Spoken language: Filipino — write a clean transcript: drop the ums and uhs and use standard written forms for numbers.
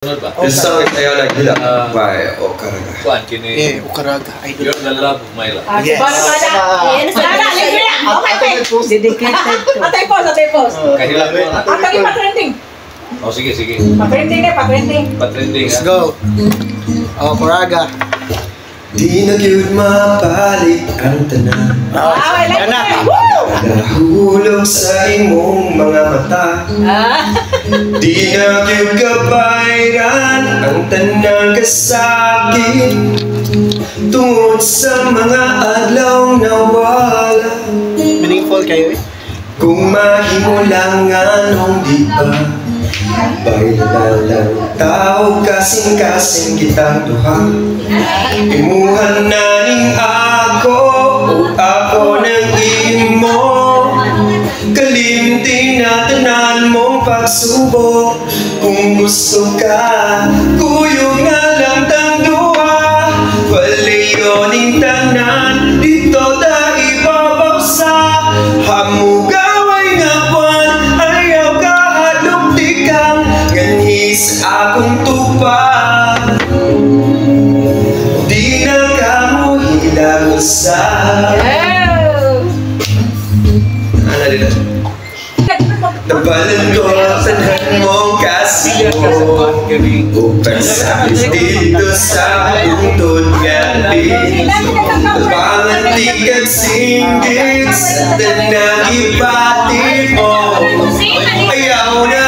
Gusto tayo nagila by Okaraga. Kuan kini. Okaraga. Your love, my love. Yes. Dedicated to. Atay pos. Kahilap mo na. Atay pa-trending. Oh, sige. Pa-trending. Let's go. Okaraga. Di na gyud mabalik ang tanan. Nahulog sa imong mga mata. Di na gyud kabayran ang tanang kasakit tungod sa mga adlaw na wala. Meaningful kayo eh. Kung mahimo lang anong di ba bailan tao kasing-kasing kitang duha. Imuhan na ning ako o ako ng imo. Kalimting na tanan mong pagsubok. Kung gusto ka, kuyog na lang tang duha. Walayo ning tanan, dito ta ibabagsa. Hamugaway nga buwan, ayaw ka haluktikang ganhis akong tupad. Di na ka mo hilang sa tabalan ko tanan mong kasino. Upang sabis dito sa buntod nga din. Tabangan di kagsinggit sa tanang ipatid mo. Ayaw na